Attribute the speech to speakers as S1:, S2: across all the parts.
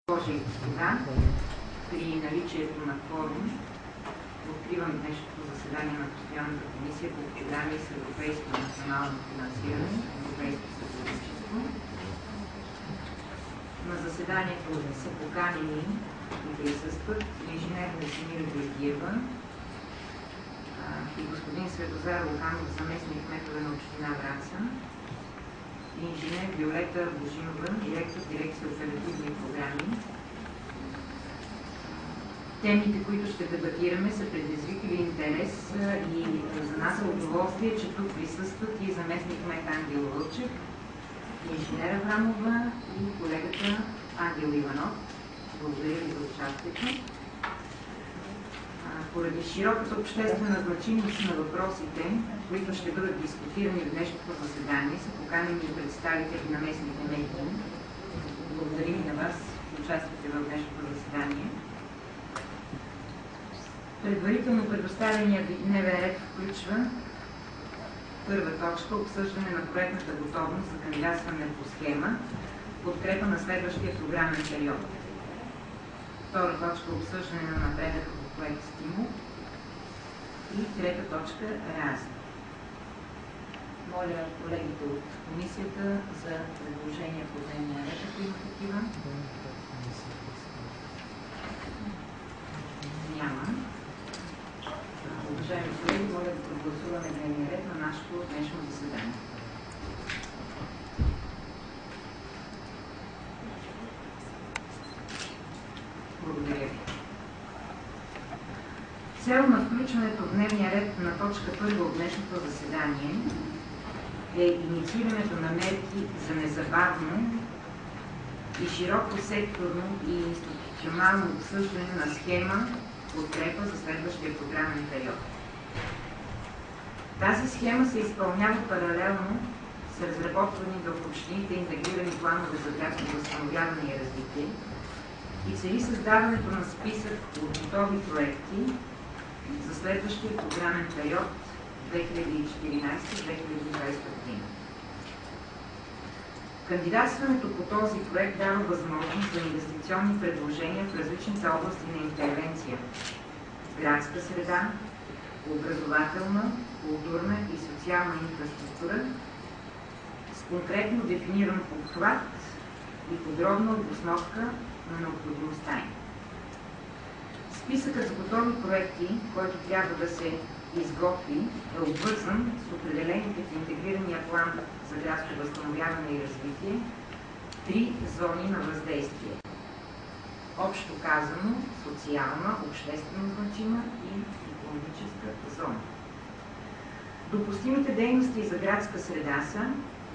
S1: Госпожи и господа, при наличието на кворум откривам днешното заседание на Постоянната комисия по програми с европейско и национално финансиране, европейско сътрудничество. На заседанието са поканени и присъстват инженер Весемира Георгиева и господин Светозар Луканов, заместник кметове на община Враца, и инженер Виолета Божинова, директор дирекция оперативни програми. Темите, които ще дебатираме, са предизвикали интерес и за нас е удоволствие, че тук присъстват и заместник кмет Ангел Вълчев, инженер Аврамова и колегата Ангел Иванов. Благодаря ви за участието. Поради широката обществена значимост на въпросите, които ще бъдат дискутирани в днешното заседание, са поканени и представители на местните медии. Благодарим и на вас, че участвате в днешното заседание. Предварително предоставеният дневен ред включва: първа точка – обсъждане на проектната готовност за кандидатстване по схема подкрепа на следващия програмен период. Втора точка – обсъждане на напредъка по проект стимул. И трета точка – разни. Моля колегите от комисията за предложения по дневния ред, ако има такива. Няма. Уважаеми колеги, моля да прогласуваме дневния ред на нашето днешно заседание. Благодаря ви. Цел на включването в дневния ред на точка първа от днешното заседание е инициирането на мерки за незабавно и широко секторно и институционално обсъждане на схема подкрепа за следващия програмен период. Тази схема се изпълнява паралелно с разработваните от общините интегрирани планове за градско възстановяване и развитие и цели създаването на списък от готови проекти за следващия програмен период 2014-2020 година. Кандидатстването по този проект дава възможност за инвестиционни предложения в различните области на интервенция – градска среда, образователна, културна и социална инфраструктура с конкретно дефиниран обхват и подробна обосновка на необходимостта им. Списъкът с готови проекти, който трябва да се изготви, е обвързан с определените в интегрирания план за градско възстановяване и развитие три зони на въздействие. Общо казано, социална, обществено значима и икономическа зона. Допустимите дейности за градска среда са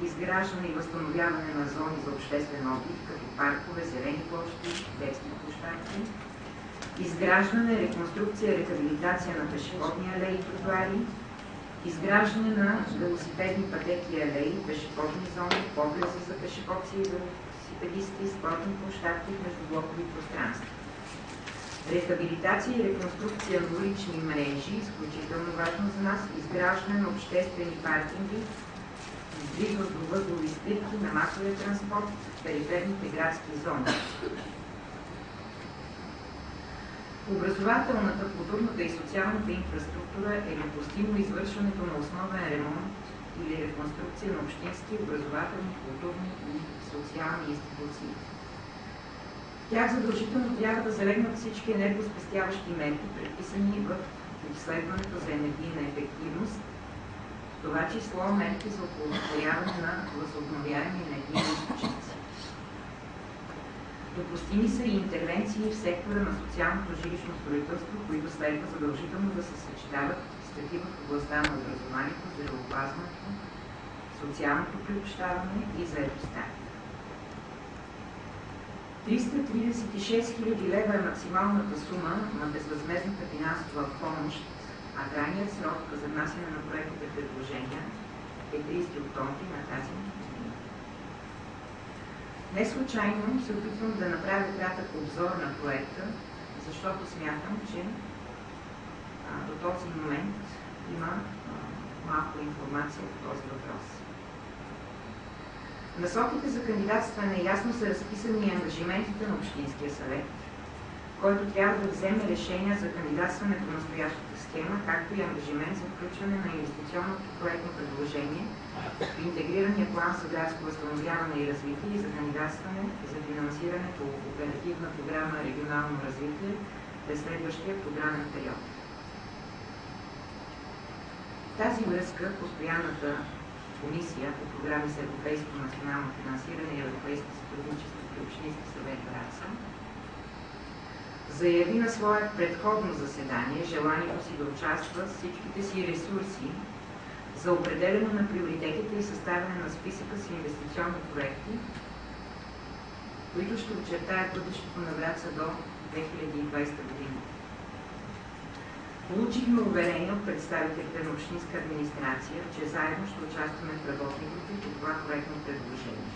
S1: изграждане и възстановяване на зони за обществен отдих, като паркове, зелени площи, детски площадки, изграждане, реконструкция, рехабилитация на пешеходни алеи и тротуари, изграждане на велосипедни пътеки и алеи, пешеходни зони, подлези за пешеходци и велосипедисти, спортни площадки в междублокови пространства. Рехабилитация и реконструкция на улични мрежи, изключително важно за нас, изграждане на обществени паркинги, близост до възлови спирки на масовия транспорт в периферните градски зони. Образователната, културната и социалната инфраструктура е допустимо извършването на основен ремонт или реконструкция на общински, образователни, културни и социални институции. В тях задължително трябва да залегнат всички енергоспестяващи мерки, предписани в изследването за енергийна ефективност, в това число мерки за оползотворяване на възобновяеми енергийни източници. Допустими са и интервенции в сектора на социалното жилищно строителство, които следва задължително да се съчетават с такива в областта на образованието, здравеопазването, социалното приобщаване и заедостта. 336 000 лева е максималната сума на безвъзмездната финансова помощ, а крайният срок за внасяне на проектните предложения е 30 октомври на тази година. Не случайно се опитвам да направя кратък обзор на проекта, защото смятам, че до този момент има малко информация по този въпрос. Насоките за кандидатстване ясно са разписани и ангажиментите на Общинския съвет, който трябва да вземе решения за кандидатстване по настоящата схема, както и ангажимент за включване на инвестиционното проектно предложение в интегрирания план за градско възстановяване и развитие и за кандидатстване за финансиране по Оперативна програма регионално развитие през следващия програмен период. В тази връзка постоянната комисия по програми с европейско национално финансиране и европейско сътрудничество при Общински съвет Враца заяви на свое предходно заседание желанието си да участва с всичките си ресурси за определяне на приоритетите и съставяне на списъка с инвестиционни проекти, които ще очертаят бъдещето на Враца до 2020 година. Получихме уверение от представителите на Общинска администрация, че заедно ще участваме в работни групи по това проектно предложение.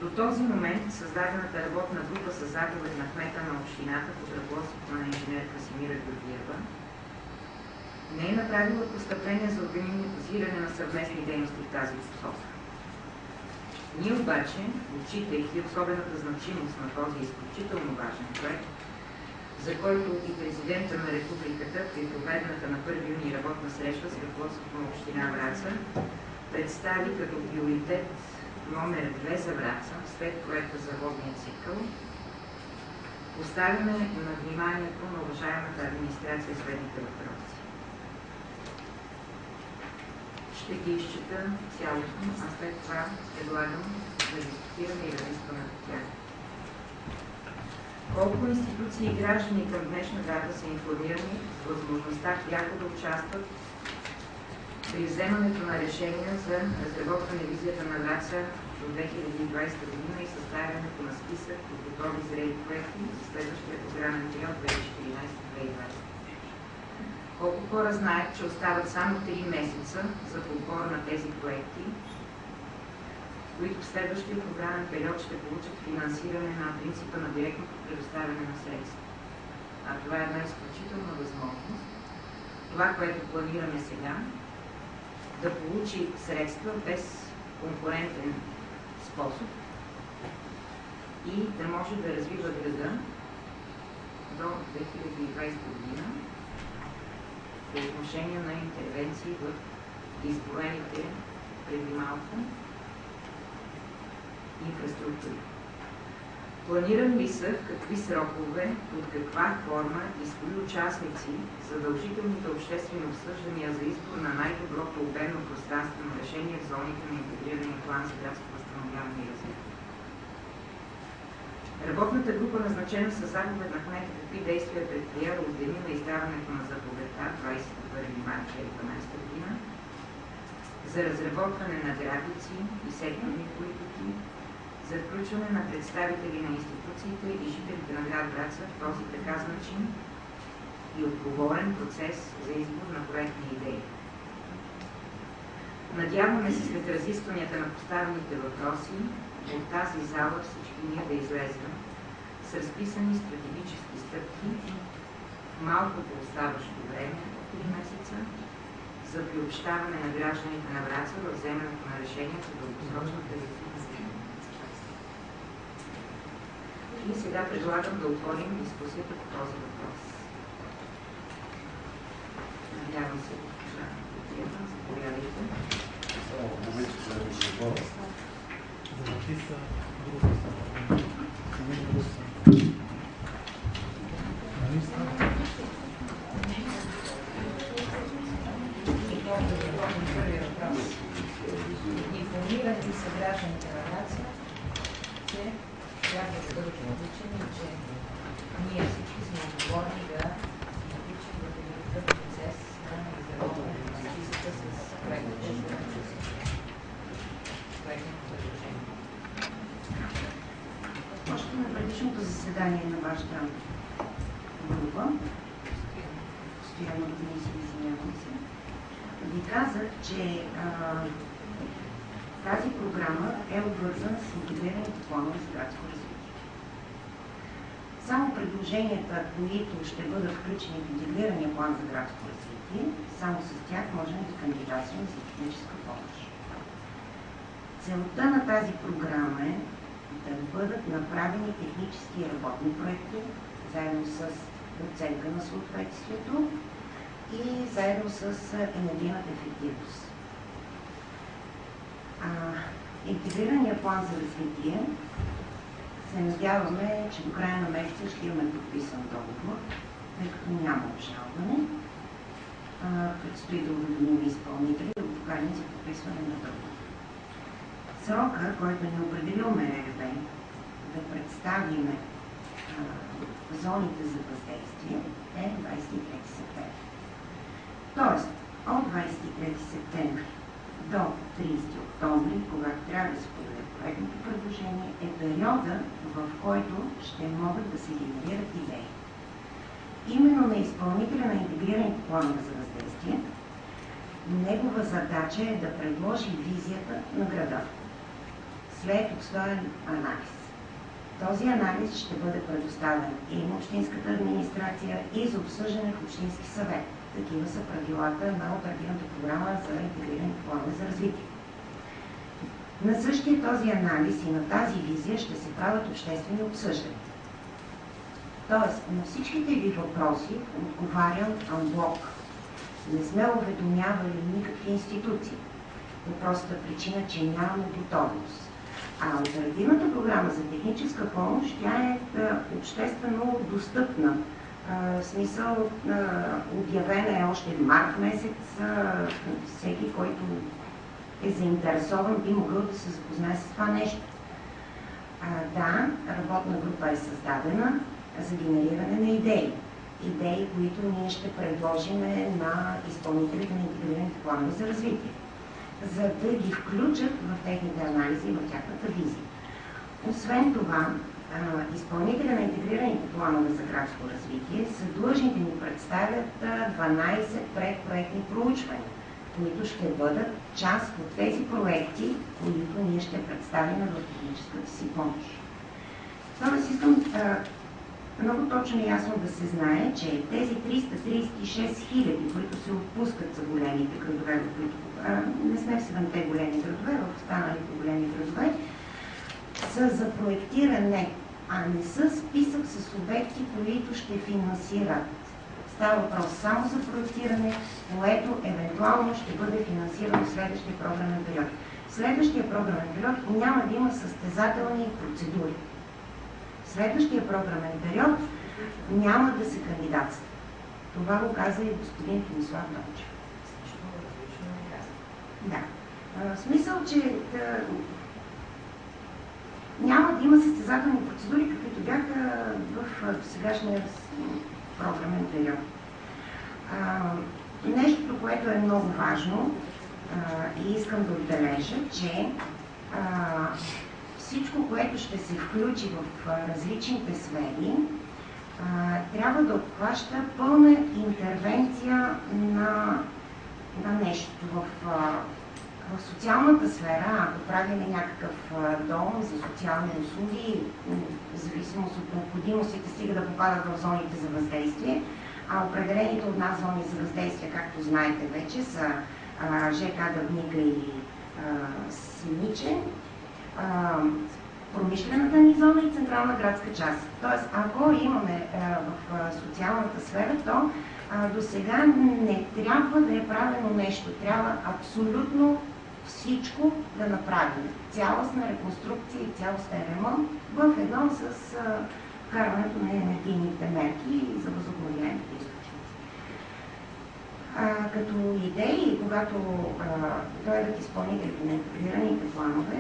S1: До този момент създадената работна група със заповед на кмета на общината под ръководството на инженер Красимира Георгиева не е направила постъпление за организиране на съвместни дейности в тази посока. Ние обаче, отчитайки особената значимост на този изключително важен проект, за който и президента на Републиката при проведената на 1 юни работна среща с ръководството на община Враца представи като приоритет номер 2 за Враца, след проекта за водния цикъл, поставяме на вниманието на уважаемата администрация следните въпроси. Ще ги изчета цялостно, а след това предлагам да дискутираме и разискваме по тях. Колко институции и граждани към днешна дата са информирани с възможността пряко да участват при вземането на решения за разработване визията на Враца до 2020 година и съставянето на списък от готови зрели проекти за следващия програмен период 2014-2020. Колко хора знаят, че остават само 3 месеца за подбор на тези проекти, които в следващия програмен период ще получат финансиране на принципа на директното предоставяне на средства. А това е една изключителна възможност. Това, което планираме сега, да получи средства без конкурентен способ и да може да развива града до 2020 година по отношение на интервенции в изброените преди малко инфраструктури. Планирани ли са в какви срокове, под каква форма и с кои участници задължителните обществени обсъждания за избор на най-доброто обемно пространствено решение в зоните на интегрирания план за градско възстановяване и развитие? Работната група, назначена със заповед на кмета, какви действия предприема от деня на издаването на заповедта 21 март 2012 година за разработване на графици и секторни политики, за включване на представители на институциите и жителите на град Враца в този така значим и отговорен процес за избор на проектни идеи. Надяваме се след разискванията на поставените въпроси от тази зала всички ние да излезем с разписани стратегически стъпки в малкото оставащо време от 3 месеца за приобщаване на гражданите на Враца във вземането на решения за дългосрочната развитие. И сега предлагам да отворим дискусията по този въпрос. Надявам се, госпожа Георгиева, заповядайте. Информирани ли са гражданите на Враца, че трябва да бъдат научени, че ние всички сме отговорни да научим в един такъв процес на изработване на списъка с проектите за проектното предложение.
S2: Още на предишното заседание на вашата група, постоянно комисия, извинявам се, ви казах, че тази програма е обвързана с интегрираните планове за градско развитие. Само предложенията, които ще бъдат включени в интегрирания план за градско развитие, само с тях можем да кандидатстваме за техническа помощ. Целта на тази програма е да бъдат направени технически и работни проекти, заедно с оценка на съответствието и заедно с енергийната ефективност. Интегрирания план за развитие се надяваме, че до края на месеца ще имаме подписан договор, тъй като няма обжалване. Предстои да уведомим изпълнители да поканим за подписване на договор. Срока, който ни определил МРРБ да представиме зоните за въздействие е 23 септември. Тоест, от 23 септември до 30 октомври, когато трябва да се подаде проектното предложение, е периода, в който ще могат да се генерират идеи. Именно на изпълнителя на интегрираните планове за въздействие, негова задача е да предложи визията на града след обстоен анализ. Този анализ ще бъде предоставен и на общинската администрация, и за обсъждане в общински съвет. Такива са правилата на оперативната програма за интегрирани планове за развитие. На същия този анализ и на тази визия ще се правят обществени обсъждания. Тоест, на всичките ви въпроси отговарям анблок. Не сме уведомявали никакви институции. По простата причина, че нямаме готовност. А оперативната програма за техническа помощ, тя е обществено достъпна. В смисъл, обявена е още март месец. Всеки, който е заинтересован, би могъл да се запознае с това нещо. Да, работна група е създадена за генериране на идеи. Идеи, които ние ще предложим на изпълнителите на интегрираните планове за развитие, за да ги включат в техните анализи и в тяхната визия. Освен това, изпълнителя на интегрираните планове за градско развитие са длъжни да ни представят 12 предпроектни проучвания, които ще бъдат част от тези проекти, които ние ще представим в техническата си помощ. Тоест искам много точно и ясно да се знае, че тези 336 хиляди, които се отпускат за големите градове, в които не сме в 7-те големи градове, в останалите големи градове, са за проектиране, а не са списък с обекти, които ще финансират. Става въпрос само за проектиране, което евентуално ще бъде финансирано в следващия програмен период. В следващия програмен период няма да има състезателни процедури. В следващия програмен период няма да се кандидатства. Това го каза и господин Томислав Дончев. Да. В смисъл, че няма да има състезателни процедури, каквито бяха в сегашния програмен период. Нещото, което е много важно и искам да отбележа, че всичко, което ще се включи в различните сфери, трябва да обхваща пълна интервенция на нещото. В социалната сфера, ако правим някакъв дом за социални услуги, в зависимост от необходимостите, стига да попадат в зоните за въздействие, а определените от нас зони за въздействие, както знаете вече, са ЖК Дъбника и Синиче, промишлената ни зона и централна градска част. Тоест, ако имаме в социалната сфера, то до сега не трябва да е правено нещо. Трябва абсолютно всичко да направим. Цялостна реконструкция и цялостен ремонт в едно с вкарването на енергийните мерки за възобновяемите източници. Като идеи, когато дойдат изпълнителите на интегрираните планове,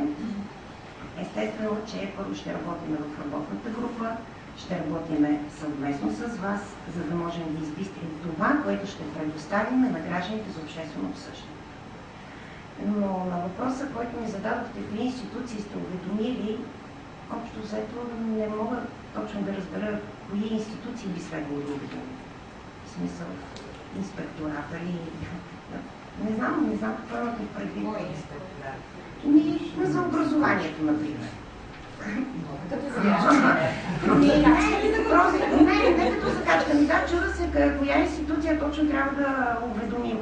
S2: естествено, че първо ще работим в работната група, ще работим съвместно с вас, за да можем да избистрим това, което ще предоставим на гражданите за обществено обсъждане. Но на въпроса, който ми зададохте, кои институции сте уведомили, общо взето не мога точно да разбера кои институции би следвало да уведомим. В смисъл, инспектората ли? Не знам какво имате предвид.
S1: Кой е инспекторат?
S2: За образованието, например.
S1: Като закачка.
S2: Не като закачка. Да, чуда се коя институция точно трябва да уведомим.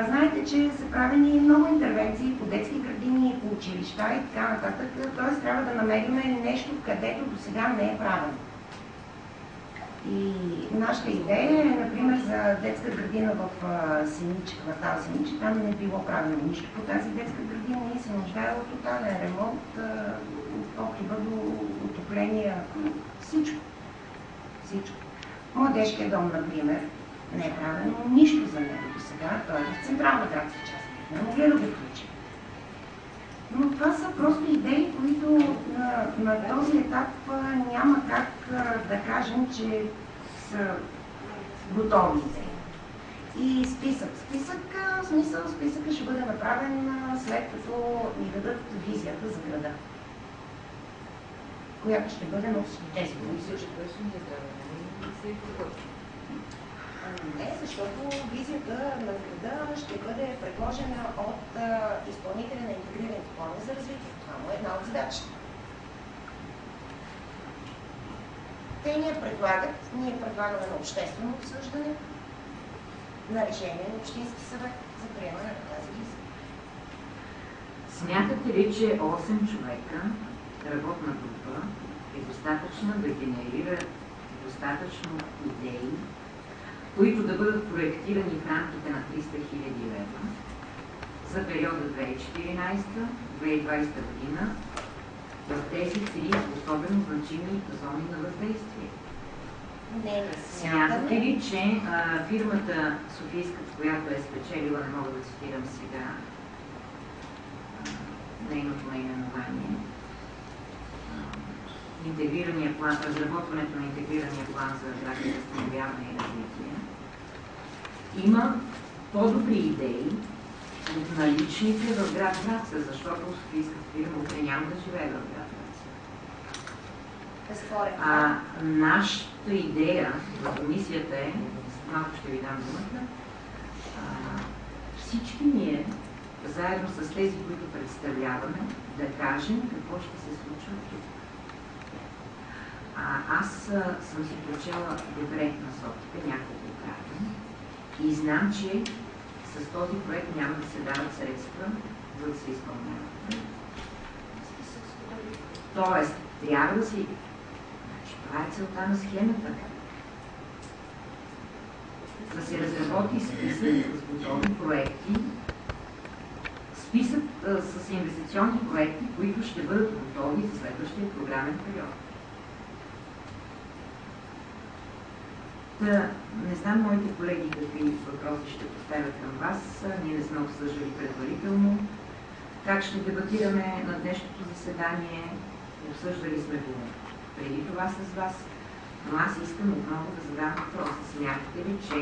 S2: Знаете, че са правени много интервенции по детски градини, по училища и така нататък. Т.е. трябва да намерим нещо, където до сега не е правено. И нашата идея е, например, за детска градина в Сеничи, квартал Сеничи, там не било правено нищо по тази детска градина и се нуждае от тотален ремонт, от покрива до отопление, всичко. Всичко. Младежкият дом, например, не е правено нищо за него до сега, той е в централна градска част. Не могли да го включим. Но това са просто идеи, които на този етап няма как да кажем, че са готови идеи. И списък. В смисъл списъка ще бъде направен след като ни дадат визията за града, която ще бъде на тези комисии. Не, защото визията на града ще бъде предложена от изпълнителя на интегрираните планове за развитие. Това му е една от задачите. Те ни предлагат, ние предлагаме на обществено обсъждане, на решение на Общински съвет за приемане на тази визия.
S1: Смятате ли, че 8 човека работна група е достатъчна да генерира достатъчно идеи, които да бъдат проектирани в рамките на 300 000 лева за периода 2014-2020 година в тези три особено значими зони на въздействие? Смятате ли, че фирмата Софийската, която е спечелила, не мога да цитирам сега нейното наименование, интегрирания план, разработването на интегрирания план за градско възстановяване и развитие, има по-добри идеи от наличните в град Враца, защото Софийската фирма утре няма да живее в град Враца. Нашата идея в комисията е, малко ще ви дам думата, всички ние, заедно с тези, които представляваме, да кажем какво ще се случва тук. Аз съм си прочела добре насоките, няколко кратки, и знам, че с този проект няма да се дават средства, за да се изпълняват. Тоест, трябва да си... Това е целта на схемата. Да се разработи списък с готови проекти, списък с инвестиционни проекти, които ще бъдат готови за следващия програмен период. Не знам моите колеги какви въпроси ще поставят към вас. Ние не сме обсъждали предварително. Как ще дебатираме на днешното заседание? Обсъждали сме го преди това с вас. Но аз искам отново да задам въпроса. Смятате ли, че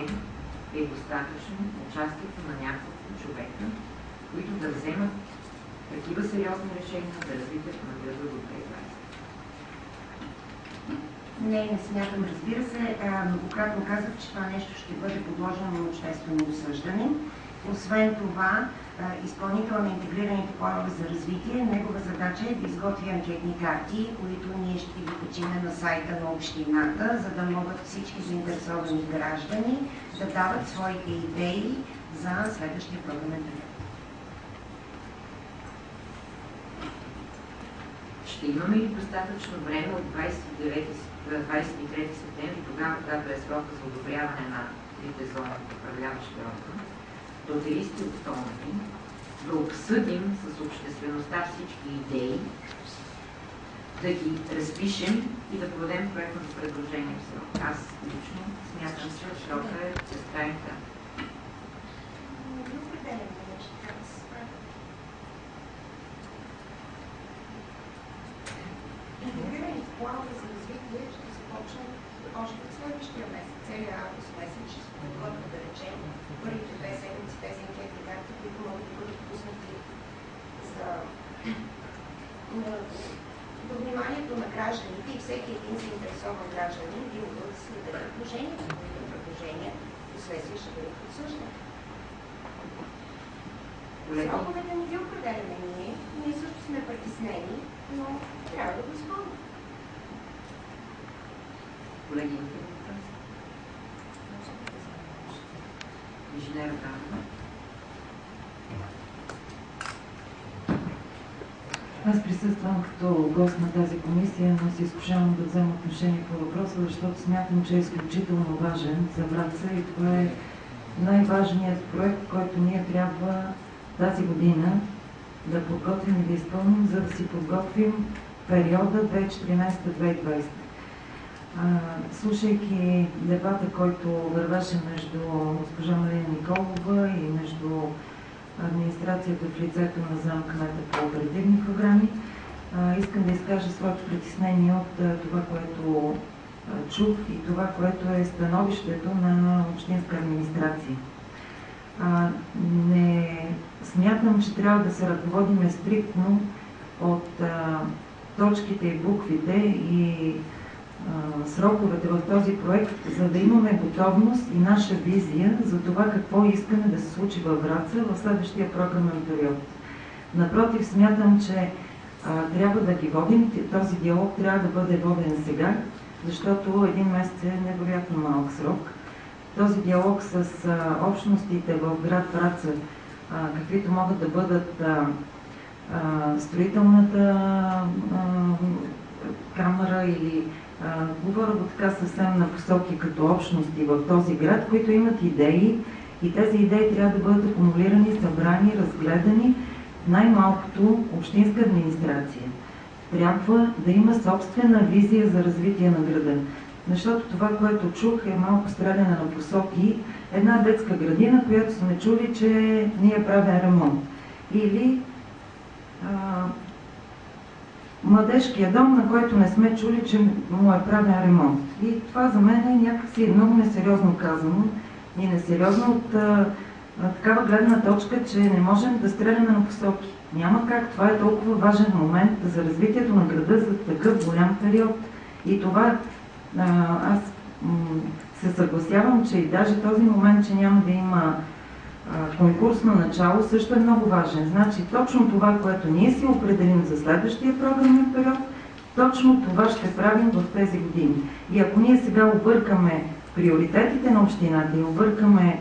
S1: е достатъчно участието на няколко човека, които да вземат такива сериозни решения за развитието на града до 2020?
S2: Не смятам, разбира се. Многократно казах, че това нещо ще бъде подложено на обществено обсъждане. Освен това, изпълнител на интегрираните планове за развитие, негова задача е да изготви анкетни карти, които ние ще ги качим на сайта на общината, за да могат всички заинтересовани граждани да дават своите идеи за следващия програмен период.
S1: Ще имаме ли достатъчно време от 23 септември, тогава, когато е срока за одобряване на трите зони от управляващия орган, до 30 октомври да обсъдим с обществеността всички идеи, да ги разпишем и да подадем проектното предложение в срок? Аз лично смятам, че срока е безкрайен край.
S2: Интегрираните планове за развитие ще започнат още от следващия месец. Целият август месец ще се подготвят, да речем, първите 2 седмици тези анкетни карти, които могат да бъдат пуснати за до вниманието на гражданите и всеки един заинтересован гражданин би могъл да си даде предложения, които предложения последствие ще бъдат обсъждани. Сроковете не ги определяме ние също сме притеснени, но трябва да го изпълним.
S1: Колеги, инженер Данова.
S3: Аз присъствам като гост на тази комисия, но се изкушавам да взема отношение по въпроса, защото смятам, че е изключително важен за Враца и това е най-важният проект, който ние трябва тази година да подготвим и да изпълним, за да си подготвим периода 2014-2020. Слушайки дебата, който върваше между госпожа Марина Николова и между администрацията в лицето на зам.кмета по оперативни програми, искам да изкажа своето притеснение от това, което чух и това, което е становището на общинска администрация. Не смятам, че трябва да се ръководиме стриктно от точките и буквите и сроковете в този проект, за да имаме готовност и наша визия за това какво искаме да се случи във Враца в следващия програмен период. Напротив, смятам, че трябва да ги водим. Този диалог трябва да бъде воден сега, защото един месец е невероятно малък срок. Този диалог с общностите в град Враца, каквито могат да бъдат строителната камара или говоря го така съвсем на посоки като общности в този град, които имат идеи и тези идеи трябва да бъдат акумулирани, събрани, разгледани. Най-малкото общинска администрация трябва да има собствена визия за развитие на града. Защото това, което чух, е малко стреляне на посоки. Една детска градина, която сме чули, че ние правим ремонт. Или младежкия дом, на който не сме чули, че му е правен ремонт. И това за мен е някакси много несериозно казано и несериозно от такава гледна точка, че не можем да стреляме на посоки. Няма как. Това е толкова важен момент за развитието на града за такъв голям период. И това аз се съгласявам, че и даже този момент, че няма да има конкурсно начало, също е много важен. Значи точно това, което ние си определим за следващия програмен период, точно това ще правим в тези години. И ако ние сега объркаме приоритетите на общината и объркаме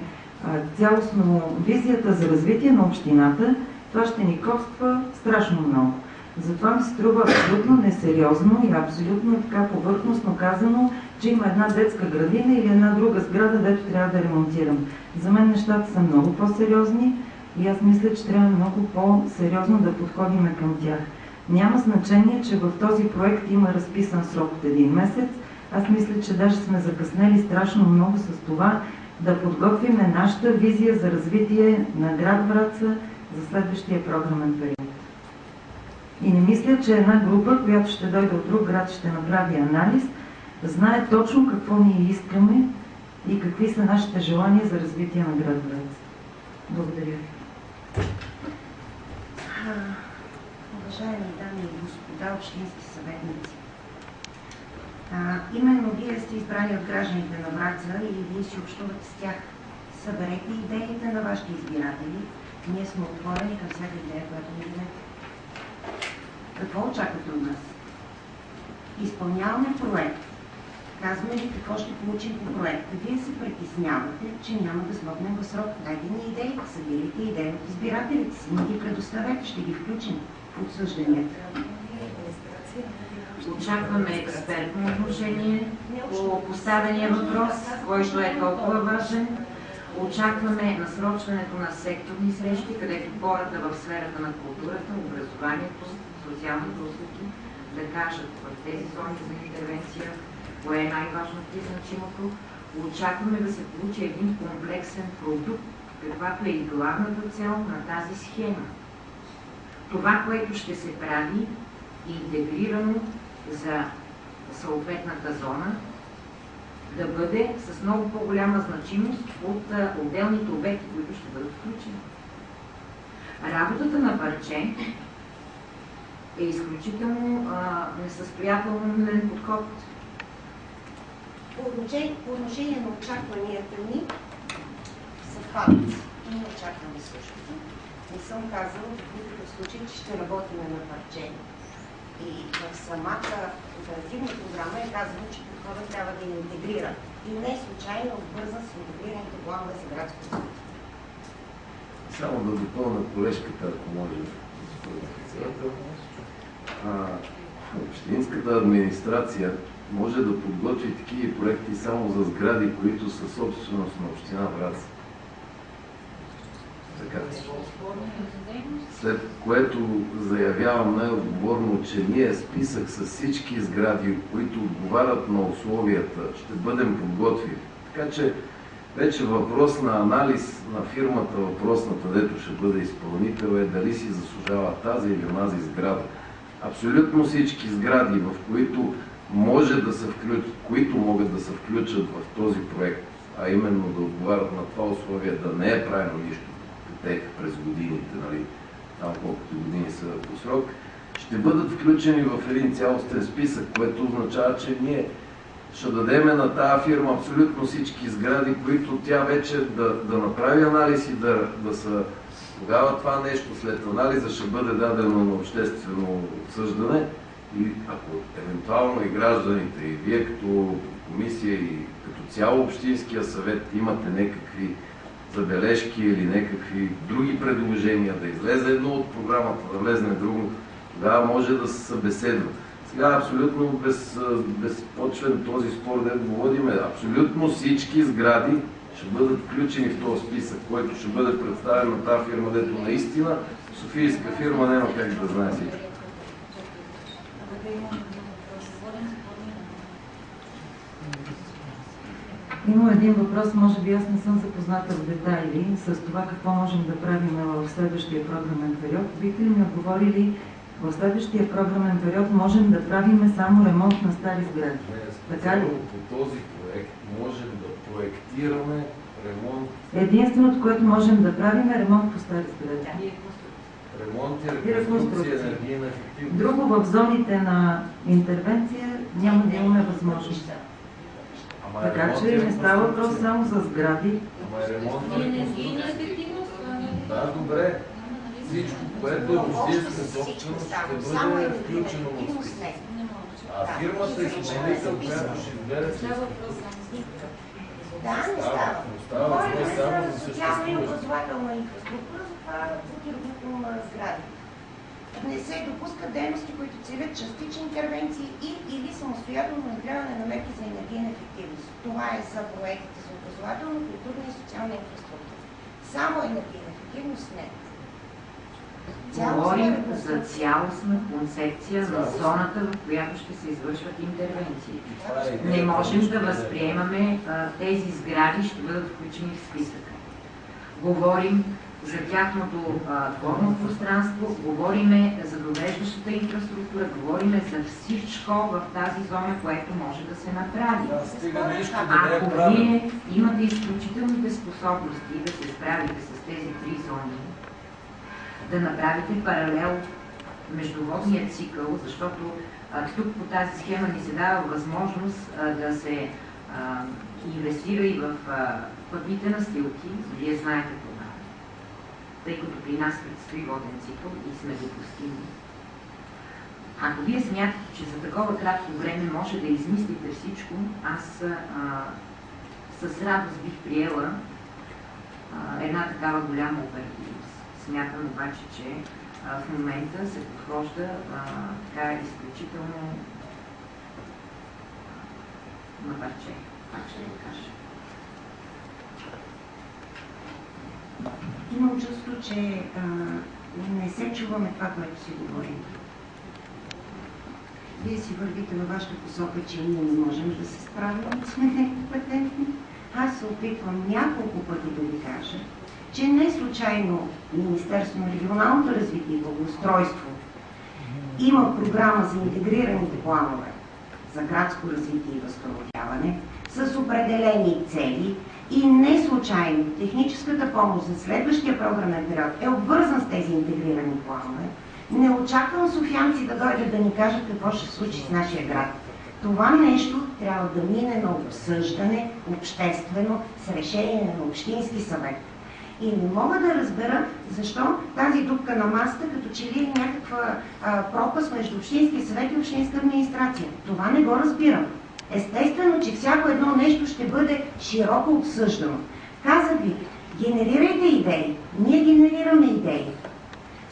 S3: цялостно визията за развитие на общината, това ще ни коства страшно много. Затова ми се струва абсолютно несериозно и абсолютно така повърхностно казано, че има една детска градина или една друга сграда, дето трябва да ремонтирам. За мен нещата са много по-сериозни и аз мисля, че трябва много по-сериозно да подходим към тях. Няма значение, че в този проект има разписан срок от един месец. Аз мисля, че даже сме закъснели страшно много с това да подготвим нашата визия за развитие на град Враца за следващия програмен период. И не мисля, че една група, която ще дойде от друг град, ще направи анализ, знае точно какво ние искаме и какви са нашите желания за развитие на град Враца. Благодаря ви.
S2: Уважаеми дами и господа общински съветници, именно вие сте избрани от гражданите на Враца и вие си общувате с тях. Съберете идеите на вашите избиратели. Ние сме отворени към всяка идея, която ни дадете. Какво очаквате от нас? Изпълняваме проект. Казваме ви какво ще получим по проекта. Вие се притеснявате, че няма да смогнем в срок. Дайте ни идеи, събирайте идеи от избирателите си, ни ги предоставете, ще ги включим в обсъжданията.
S1: Очакваме експертно отношение по поставения въпрос, който е толкова важен. Очакваме насрочването на секторни срещи, където хората в сферата на културата, образованието, социалните услуги да кажат в тези зони за интервенция кое е най-важното и значимото. Очакваме да се получи един комплексен продукт, каквато е и главната цел на тази схема. Това, което ще се прави, интегрирано за съответната зона, да бъде с много по-голяма значимост от отделните обекти, които ще бъдат включени. Работата на парче е изключително несъстоятелен подход.
S2: По отношение на очакванията ни съвпадат. Ние очакваме същото. Не съм казала в никакъв случай, че ще работим на парче. И в самата оперативна програма е казано, че подходът трябва да ни интегрира. И не случайно обвързан с интегрираните планове за градско развитие.
S4: Само да допълня колежката, ако може, господин председател. Общинската администрация може да подготви такива проекти само за сгради, които са собственост на община Враца. Така. След което заявявам най-отговорно, че ние списък с всички сгради, които отговарят на условията, ще бъдем подготвили. Така че вече въпрос на анализ на фирмата, въпросната, дето ще бъде изпълнител, е дали си заслужава тази или онази сграда. Абсолютно всички сгради, в които може да се включат, които могат да се включат в този проект, а именно да отговарят на това условие, да не е правено нищо по тях през годините, нали, там колкото години са по срок, ще бъдат включени в един цялостен списък, което означава, че ние ще дадем на тази фирма абсолютно всички сгради, които тя вече да направи анализ и да са. Тогава това нещо след анализа ще бъде дадено на обществено обсъждане и ако евентуално и гражданите, и вие като комисия, и като цяло Общинския съвет имате някакви забележки или някакви други предложения, да излезе едно от програмата, да влезне друго, тогава може да се събеседва. Сега абсолютно безпочвен този спор, да го водиме. Абсолютно всички сгради ще бъдат включени в този списък, който ще бъде представен на тази фирма, дето наистина софийска фирма няма как да знае всичко.
S3: Има един въпрос, може би аз не съм запозната в детайли с това какво можем да правим в следващия програмен период. Бихте ли ми отговорили, в следващия програмен период можем да правим само ремонт на стари сгради? Така ли?
S4: По този проект можем да проектираме ремонт.
S3: Единственото, което можем да правим е ремонт по стари сгради.
S4: Ремонт и реконструкция, енергийна ефективност.
S3: Друго в зоните на интервенция няма да имаме възможност. Така че не става въпрос само за сгради.
S4: Ама ремонт и енергийна ефективност? Да, добре. Всичко, което е общинска собственост, ще бъде включено в списък. А фирмата изпълнител, която ще избере
S2: Да, не става. Говорим за социална и образователна инфраструктура, за това блокирането на сгради. Не се допускат дейности, които целят частични интервенции и или самостоятелно внедряване на мерки за енергийна ефективност. Това е за проектите за образователна, културна и социална инфраструктура. Само енергийна ефективност не.
S1: Говорим за цялостна концепция на зоната, в която ще се извършват интервенции. Не можем да възприемаме тези сгради ще бъдат включени в списъка. Говорим за тяхното дворно пространство, говорим за довеждащата инфраструктура, говорим за всичко в тази зона, което може да се направи. Ако вие имате изключителните способности да се справите с тези три зони, да направите паралел между водния цикъл, защото тук по тази схема ни се дава възможност да се инвестира и в пътните настилки, вие знаете това, тъй като при нас предстои воден цикъл и сме допустими. Ако вие смятате, че за такова кратко време може да измислите всичко, аз с радост бих приела една такава голяма оперативност. Смятам обаче, че в момента се подхожда така изключително на парче, так ще го кажа.
S2: Имам чувство, че не се чуваме това, което си говорим. Вие си вървите във вашата посока, че ние не можем да се справим, сме некомпетентни. Аз се опитвам няколко пъти да ви кажа, че не случайно Министерство на регионалното развитие и благоустройство има програма за интегрираните планове за градско развитие и възстановяване с определени цели и не случайно техническата помощ за следващия програмен период е обвързан с тези интегрирани планове. Не очаквам софиянци да дойдат да ни кажат какво ще се случи с нашия град. Това нещо трябва да мине на обсъждане, обществено, с решение на Общински съвет. И не мога да разбера защо тази дупка на масата, като че ли е някаква пропаст между Общинския съвет и Общинска администрация. Това не го разбирам. Естествено, че всяко едно нещо ще бъде широко обсъждано. Казах ви, Генерирайте идеи. Ние генерираме идеи.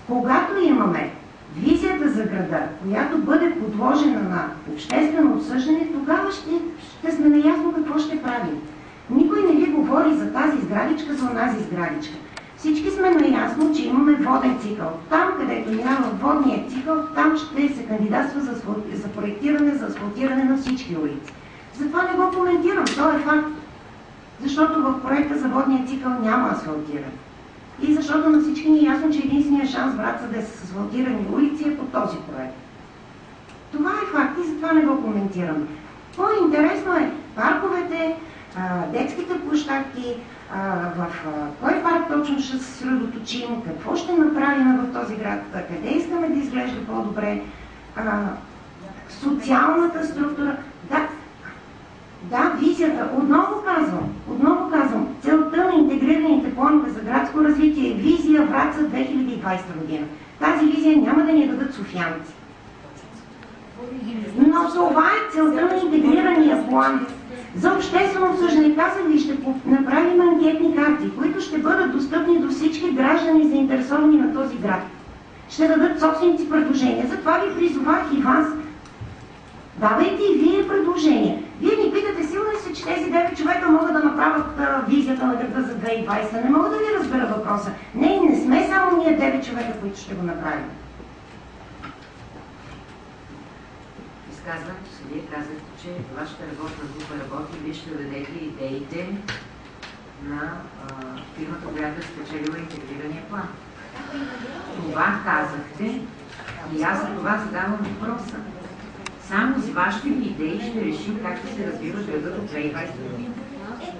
S2: Когато имаме визията за града, която бъде подложена на обществено обсъждане, тогава ще сме наясно какво ще правим. Никой не ви говори за тази сградичка, за онази сградичка. Всички сме наясно, че имаме воден цикъл. Там, където няма водния цикъл, там ще се кандидатства за проектиране, за асфалтиране на всички улици. Затова не го коментирам, то е факт. Защото в проекта за водния цикъл няма асфалтиране. И защото на всички ни е ясно, че единственият шанс Враца да е с асфалтирани улици е по този проект. Това е факт и затова не го коментираме. По-интересно е парковете, детските площадки, в кой парк точно ще се съсредоточим, какво ще направим в този град, къде искаме да изглежда по-добре, социалната структура. Да, визията. Отново казвам, целта на интегрираните планове за градско развитие е визия Враца 2020 година. Тази визия няма да ни дадат софиянци. Но това е целта на интегрирания план. За обществено обсъждане, казах ви, ще направим анкетни карти, които ще бъдат достъпни до всички граждани, заинтересовани на този град. Ще дадат собственици предложения. Затова ви призовах и вас. Давайте и вие предложения. Вие ни питате, сигурно ли се, че тези 9 човека могат да направят визията на града за 2020? Не мога да ви разбера въпроса. Не сме само ние 9 човека, които ще го направим.
S1: Изказването си, вие казахте, че вашата работна група работи, вие ще дадете идеите на фирмата, която е спечелила интегрирания план. Това казахте и аз за това задавам въпроса. Само с вашите идеи ще решим как да се развива града до 2020 година.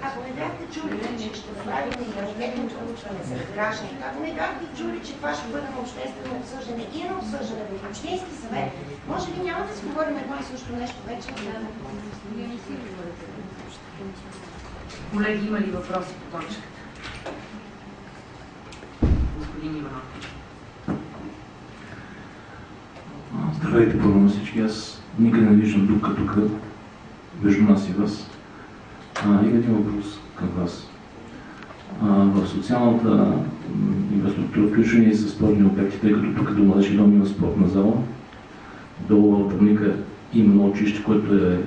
S2: Ако не бяхте чули, че ще правим и анкетно проучване с гражданите, ако не бяхте чули, че това ще бъде на обществено обсъждане и на обсъждане в общински съвет, може би няма да си говорим едно и също нещо вече.
S1: Колеги, има ли въпроси по точката? Господин Иванов.
S5: Здравейте първо на всички. Аз никъде не виждам дупка тук, между нас и вас. Има един въпрос към вас. В социалната инфраструктура, включване и със спортни обекти, тъй като тук до Младежки дом има спортна зала, долу в Търника има едно училище, което е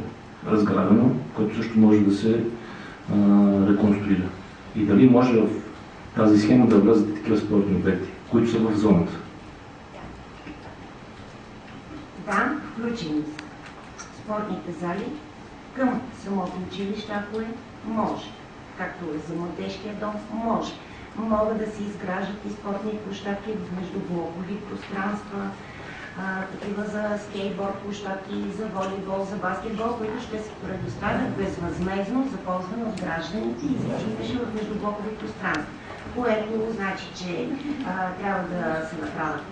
S5: разградено, което също може да се реконструира. И дали може в тази схема да влязат такива спортни обекти, които са в зоната?
S2: Да, включени са спортните зали към самото училище, ако може. Както е за младежкия дом, може. Могат да се изграждат и спортни площадки в междублокови пространства, такива за скейтборд площадки, за волейбол, за баскетбол, които ще се предоставят безвъзмездно за ползване от гражданите и всички в междублокови пространства. Което значи, че трябва да се направят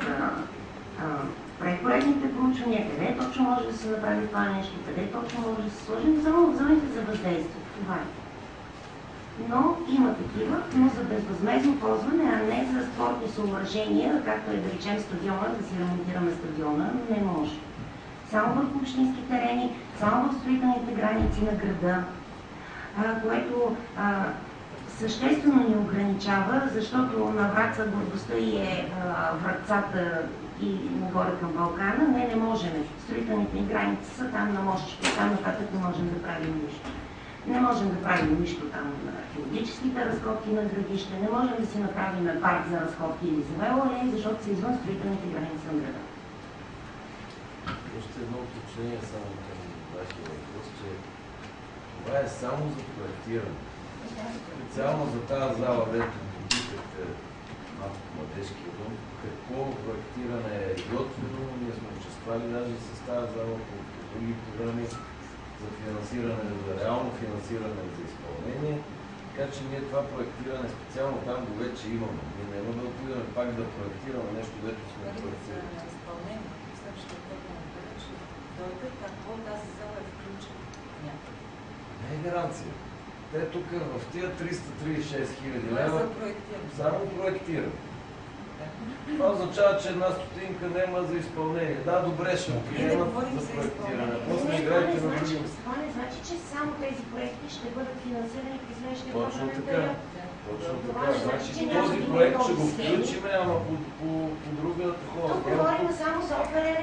S2: предпроектните проучвания, къде точно може да се направи това нещо, къде точно може да се сложи, само в зоните за въздействие. Това е. Но има такива, но за безвъзмездно ползване, а не за спортни съоръжения, както е да речем стадиона, да си ремонтираме стадиона, не може. Само върху общински терени, само в строителните граници на града, което съществено ни ограничава, защото на Враца гордостта и е врацата и нагоре към Балкана, не можем. Строителните граници са там на мощите, там нататък не можем да правим нищо. Не можем да правим нищо там на археологическите разкопки на градище, не можем да си направим парк за разкопки или за велоалеи, защото са извън строителните граници на града.
S6: Още едно уточнение само към вашия въпрос, че това е само за проектиране. Специално за тази зала, дето попитахте малко младежкия дом, какво проектиране е готвено, ние сме участвали даже с тази зала по други програми за финансиране, за реално финансиране за изпълнение. Така че ние това проектиране специално там го вече имаме. Ние няма да отидем пак да проектираме нещо, което сме проектирали.
S7: Какво тази зала е включена?
S6: Не е гаранция. Те тук в тия 336 хиляди лева само проектират. Това означава, че една стотинка няма за изпълнение. Да, добре, ще го приемат за проектиране. После играйте на други.
S2: Това не значи, че само те тези проекти ще бъдат финансирани през следващия
S6: Точно
S2: програмен
S6: така.
S2: период.
S6: Точно
S2: Това
S6: така.
S2: ще
S6: Значи
S2: значи, че няма
S6: този
S2: да има
S6: проект ще го
S2: нови схеми.
S6: включим, ама по друга такова.
S2: Тук говорим само за ОПРР.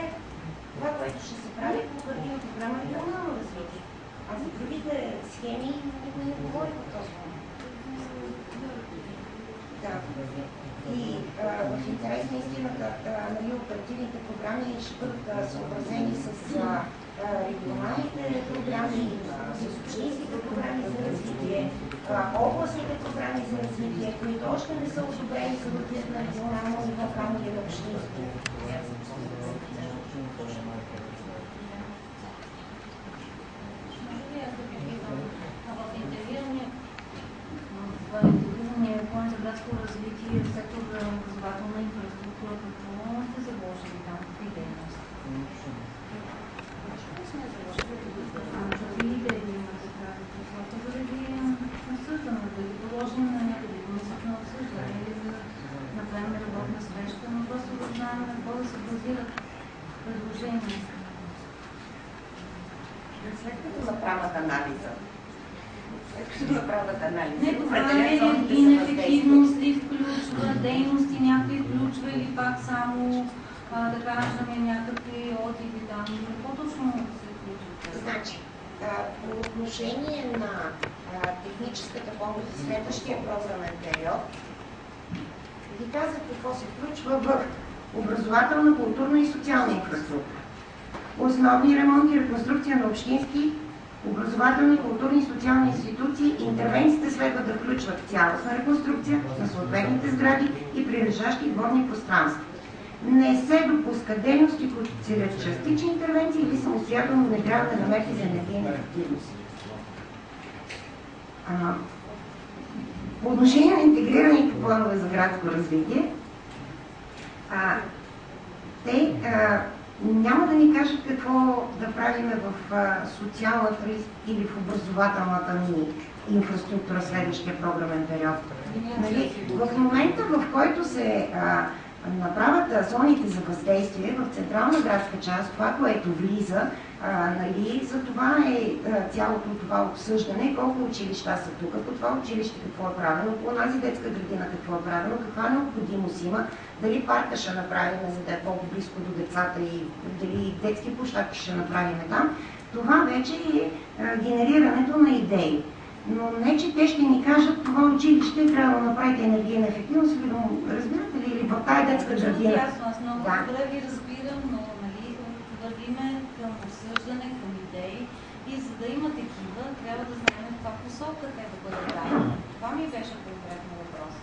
S2: Това, което ще се прави по оперативна програма регионално развитие. А за другите схеми никой не говори по този момент. Да. И в интерес на истината, нали, оперативните програми ще бъдат съобразени с регионалните програми, с общинските програми за развитие, областните програми за развитие, които още не са одобрени за бъдат на регионално ниво, камо и на общинско.
S8: Интегрирания план за градско развитие, сектор за образователна инфраструктура, какво сте заложили там, какви дейности? Какви идеи имате правите? Защото заради обсъждане, да ги положим на някъде комисията на обсъждане или да направим работна среща, но просто да знаем на какво да се базират предложения.
S2: След като направят анализа,
S8: Не, това е инефективност ли включва, дейности някакви включва или пак само, да кажем, някакви одити там, какво точно се включва?
S2: Значи, по отношение на техническата помощ за следващия програмен период, ви казах какво се включва в образователна, културна и социална инфраструктура. Основни ремонти и реконструкция на общински, образователни, културни и социални институции. Интервенциите следва да включват цялостна реконструкция на съответните сгради и прилежащи дворни пространства. Не се допуска дейности, които целят частични интервенции или самостоятелно внедряване на мерки за енергийна ефективност. По отношение на интегрираните планове за градско развитие, те няма да ни кажат какво да правим в социалната или в образователната ни инфраструктура следващия програмен период. Нали, в момента, в който се направят зоните за въздействие в централна градска част, това, което влиза, нали, за това е цялото това обсъждане, колко училища са тук, по това училище какво е правено, по онази детска градина какво е правено, каква необходимост има, дали парка ще направим, за да е по-близко до децата и дали детски площадки ще направим там. Това вече е генерирането на идеи. Но не, че те ще ни кажат, това училище трябва да направите енергийна ефективност, или да му разбирате ли, или в тази детска градина.
S8: Аз много добре ви разбирам, но нали, вървиме към обсъждане, към идеи и за да има такива, трябва да знаем каква посока те да бъдат дадени. Това ми беше конкретно въпрос.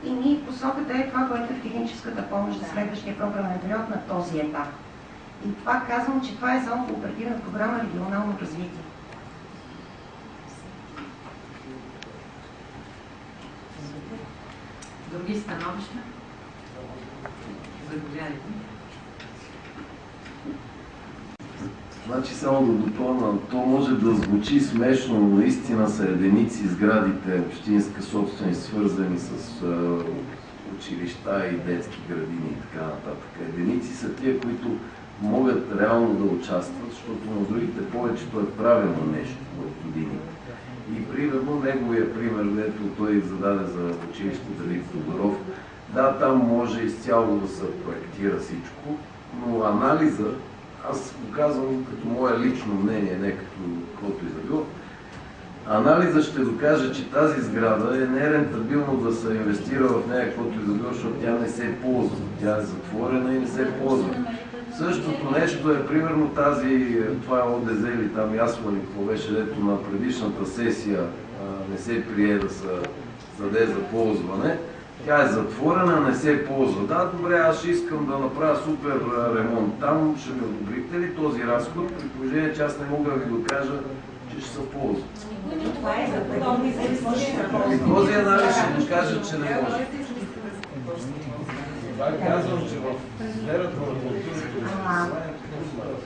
S2: И ние посоката е това, което е в техническата помощ за следващия програмен период на този етап. И пак казвам, че това е само по оперативна програма регионално развитие.
S1: Други становища? Заповядайте.
S4: Значи само да допълна, то може да звучи смешно, но наистина са единици сградите общинска собственост, свързани с училища и детски градини и така нататък. Единици са тия, които могат реално да участват, защото на другите повечето е правилно нещо в годините. И примерно неговия пример, дето той зададе за училище Велик Тодоров, да, там може изцяло да се проектира всичко, но анализа, аз го казвам като мое лично мнение, не като каквото и да било, анализа ще докаже, че тази сграда е нерентабилно да се инвестира в нея, каквото и да било, защото тя не се ползва. Тя е затворена и не се ползва. Същото нещо е примерно това е ОДЗ или там ясно ли какво беше, дето на предишната сесия не се прие да се даде за ползване. Тя е затворена, не се ползва. Да, добре, аз ще искам да направя супер ремонт. Там ще ми одобрите ли този разход, при положение, че аз не мога да ви докажа, че ще се ползва.
S2: Това е за подобни
S4: И този анализ ще докаже, че не може.
S6: Това казвам, че в сферата на културата.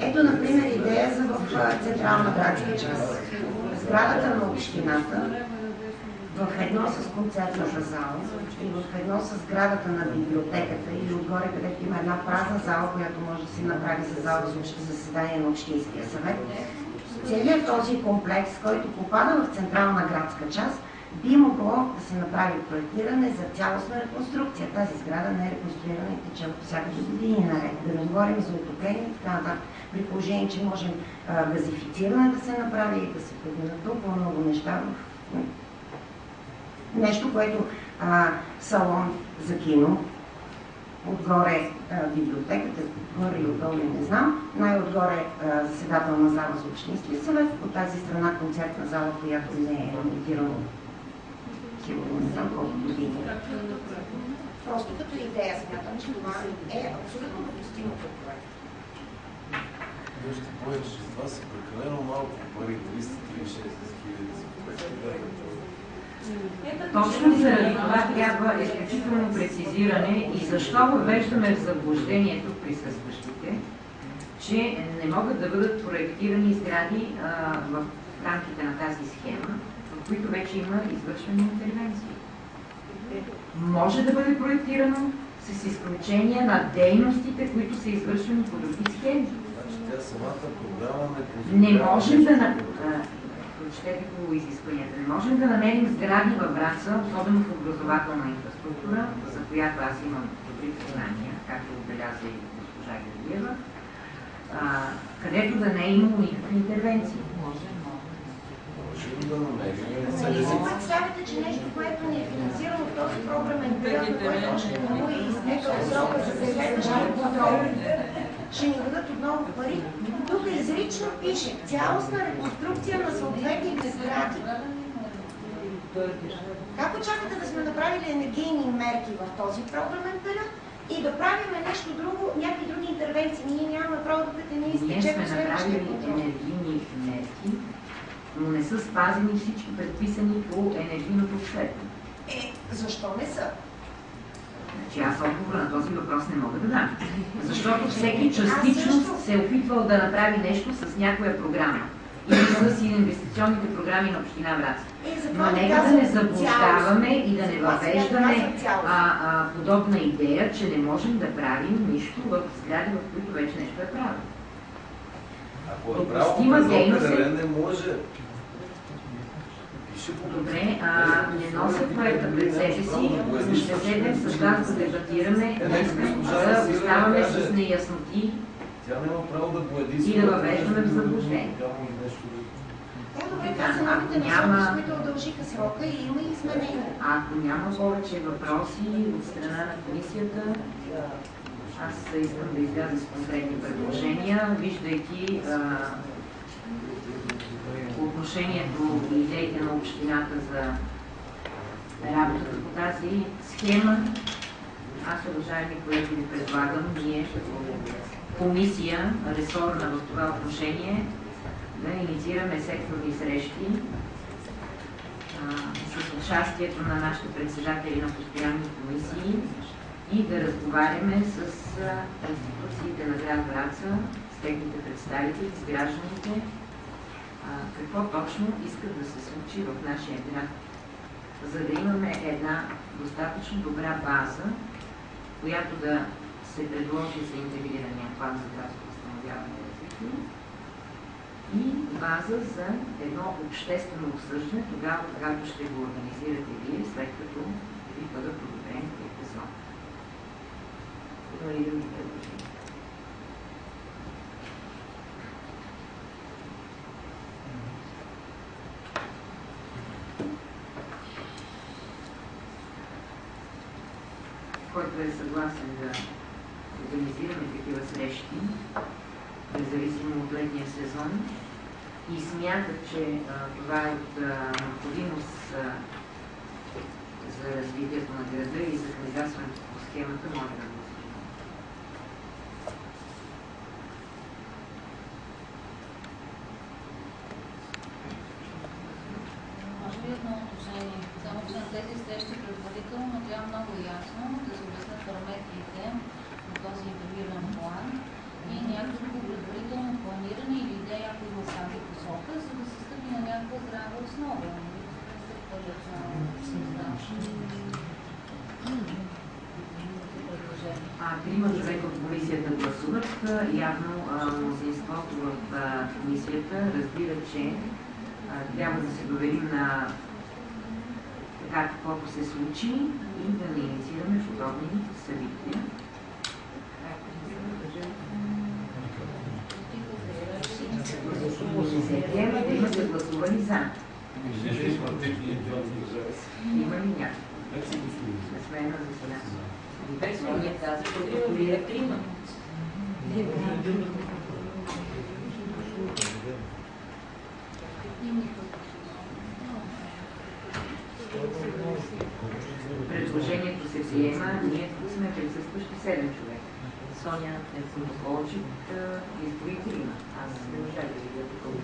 S2: Ето, например, идея за в централна градска част. Сградата на общината, в едно с концертната зала и в едно с сградата на библиотеката или отгоре, където има една празна зала, която може да се направи за зала за заседание на Общинския съвет. целият този комплекс, който попада в централна градска част, би могло да се направи проектиране за цялостна реконструкция. Тази сграда не е реконструирана и тече от всякакви години наред. Да не говорим за отопление и така нататък. При положение, че можем газифициране да се направи и да се предвидят толкова много неща в нещо, което салон за кино, отгоре библиотеката, отгоре и отдолу не знам, най-отгоре заседателна зала за общински съвет, от тази страна концертна зала, която не е ремонтирана сигурно не знам колко години. Просто като идея смятам, че това е абсолютно допустимо като проект.
S6: Нещо повече, че това са прекалено малко пари, 336 хиляди за проектиране.
S1: Точно заради това трябва изключително прецизиране и защо въвеждаме в заблуждението присъстващите, че не могат да бъдат проектирани сгради в рамките на тази схема, в които вече има извършвани интервенции. Може да бъде проектирано с изключение на дейностите, които са извършвани по други схеми.
S6: Значи тя самата програма
S1: не можем да прочетете по изискванията. Не можем да намерим сгради във Враца, особено в образователна инфраструктура, за която аз имам добри познания, както отбеляза и госпожа Георгиева, където да не е имало никакви интервенции.
S6: Можем да намерим.
S2: Нали си представите, че нещо, което не е финансирано в този програмен период, което още не му е изтекал срока за следващия контрол, ще ни дадат отново пари. Тук изрично пише цялостна реконструкция на съответните сгради. Как очаквате да сме направили енергийни мерки в този програмен период и да правим нещо друго, някакви други интервенции? Ние нямаме право да не изтече по следващия контрол.
S1: Ние сме направили енергийни мерки, но не са спазени всички предписани по енергийното обследване.
S2: Защо не са?
S1: Значи аз отговор на този въпрос не мога да дам. Защото всеки частично се е опитвал да направи нещо с някоя програма. Или с инвестиционните програми на община Враца. Но нека да не заблуждаваме и да не въвеждаме подобна идея, че не можем да правим нищо в сгради, в които вече нещо е правено.
S6: Ако е право, не може.
S1: Добре, не носят проекта пред себе си, ще седнем с вас да дебатираме, да оставаме с неясноти и да въвеждаме в заблуждение.
S2: Добре, това са новите насоки, с които удължиха срока и има изменения.
S1: Ако няма повече въпроси от страна на комисията, аз искам да изляза с конкретни предложения, виждайки по отношението и идеите на общината за работата по тази схема. Аз, уважаеми колеги, ви предлагам ние комисия, ресорна в това отношение, да инициираме секторни срещи с участието на нашите председатели на постоянни комисии и да разговаряме с институциите на град Враца, с техните представители, с гражданите, какво точно искат да се случи в нашия град, за да имаме една достатъчно добра база, която да се предложи за интегрирания план за градско възстановяване и развитие и база за едно обществено обсъждане, тогава, когато ще го организирате вие, след като ви бъдат одобрени тези зони. Има ли други предложения? Който е съгласен да организираме такива срещи, независимо от летния сезон, и смятат, че това е от необходимост за развитието на града и за кандидатстването по схемата, може да го осъждаме.
S8: Може би едно уточнение. Само че на тези срещи предварително трябва много ясно да се обяснят параметрите на този интегриран план и някакво предварително планиране или идея, които в тази посока, за да се стъпи на някаква здрава основа.
S1: Трима човека от комисията гласуват. Явно мнозинството в комисията разбира, че трябва да се доверим на така каквото се случи и да не инициираме подобни събития. Се приема да имате гласувани за. Има ли някакво? Сме на заседание.
S7: Ние казваме, че контролира трима.
S1: Предложението се приема. Ние тук сме присъстващи 7 човека. Соня е повече от избори 3. Аз не можах да видя такова.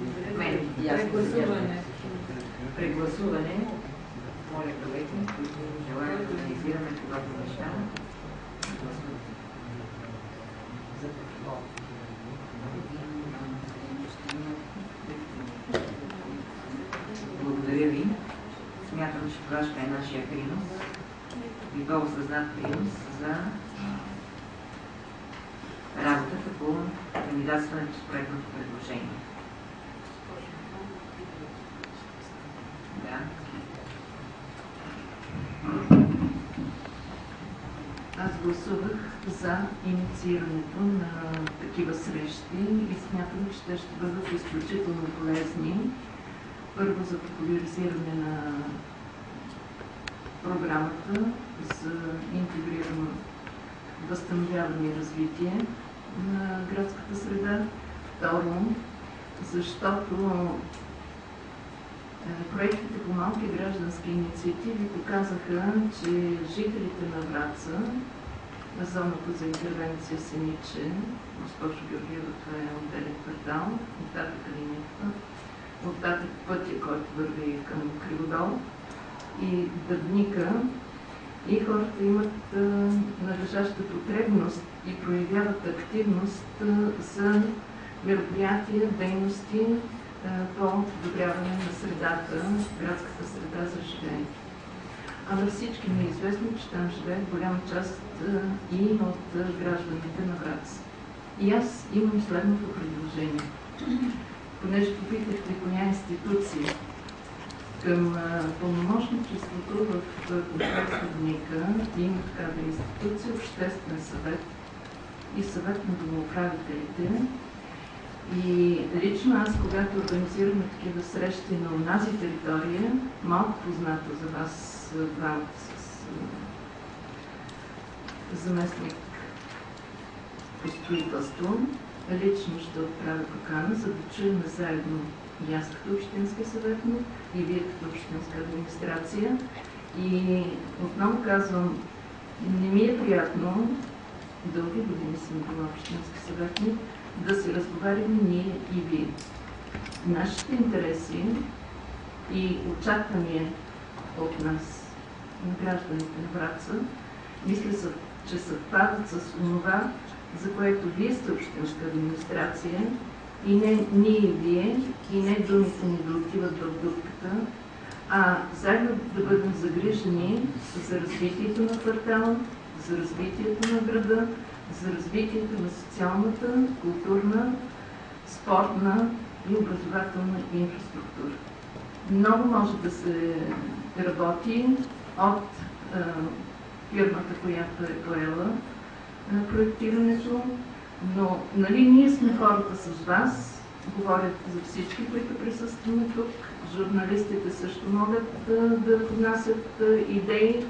S1: Прегласуване. Моля колегите, които желаят да организираме подобни неща. Благодаря ви. Смятам, че това ще е нашия принос и то осъзнат принос за работата по кандидатстването с проектното предложение. Да.
S3: Аз гласувах за инициирането на такива срещи и смятам, че те ще бъдат изключително полезни. Първо за популяризиране на програмата за интегрирано възстановяване и развитие на градската среда. Второ, защото проектите по малки граждански инициативи показаха, че жителите на Враца, на зоната за интервенция Сениче, госпожо Георгиева, това е отделен квартал, оттатък линията, оттатък пътя, който върви към Криводол и Дъбника, и хората имат належаща потребност и проявяват активност за мероприятия, дейности по подобряване на средата, градската среда за живеене. А на всички ми е известно, че там живеят голяма част и от гражданите на Враца. И аз имам следното предложение. Понеже попитахте коя институция към пълномощничеството в комплекс Дъбника има такава институция, Обществен съвет и съвет на домоуправителите. И лично аз, когато организираме такива срещи на онази територия, малко позната за вас двамата с заместник по строителство, лично ще отправя покана, за да чуем заедно и аз като общински съветник, и вие като общинска администрация. И отново казвам, не ми е приятно, дълги години съм била общински съветник, да се разговаряме ние и вие. Нашите интереси и очаквания от нас, на гражданите на Враца, мисля, че съвпадат с онова, за което вие сте общинска администрация, и не ние и вие, и не думите ни да отиват в дупката, а заедно да бъдем загрижени за развитието на квартала, за развитието на града, за развитието на социалната, културна, спортна и образователна инфраструктура. Много може да се работи от фирмата, която е поела проектирането, но нали, ние сме хората с вас, говорят за всички, които присъстваме тук, журналистите също могат да внасят идеи,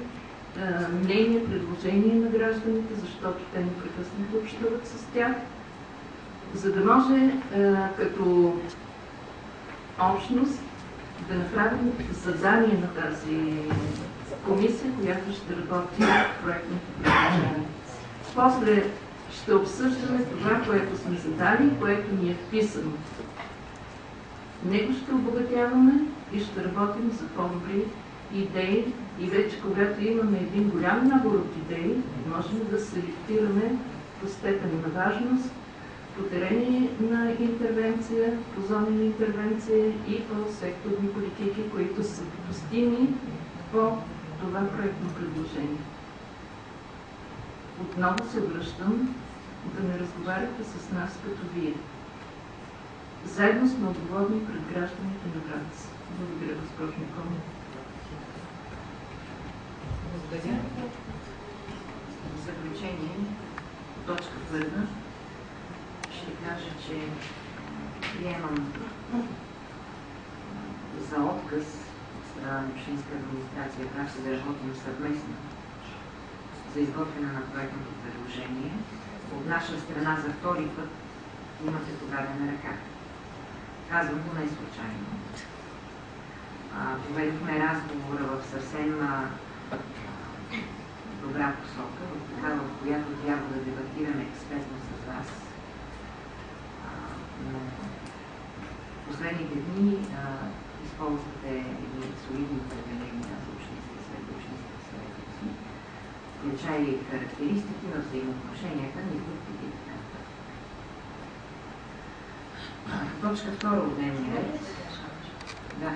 S3: мнения, предложения на гражданите, защото те непрекъснато общуват с тях, за да може като общност да направим задание на тази комисия, която ще работи в проектното предложение. После ще обсъждаме това, което сме задали, което ни е вписано. Него ще обогатяваме и ще работим за по-добри идеи и вече когато имаме един голям набор от идеи, можем да селектираме по степен на важност, по терени на интервенция, по зони на интервенция и по секторни политики, които са допустими по това проектно предложение. отново се връщам да не разговаряте с нас като вие. Заедно сме отговорни пред гражданите на Враца. Благодаря, госпожо Николова.
S1: Благодаря. В заключение, по точка първа, ще кажа, че приемам за отказ от страна на общинска администрация, как се да работим съвместно за изготвяне на проектното предложение. От наша страна за втори път имате подадена ръка. Казвам го не случайно. Поведохме разговора в съвсем добра посока, в такава, в която трябва да дебатираме експертно с вас. Но последните дни използвате едни солидни определения за общинския съвет, включая и характеристики на взаимоотношенията ни в политиката. Точка втора от дневния ред. Да.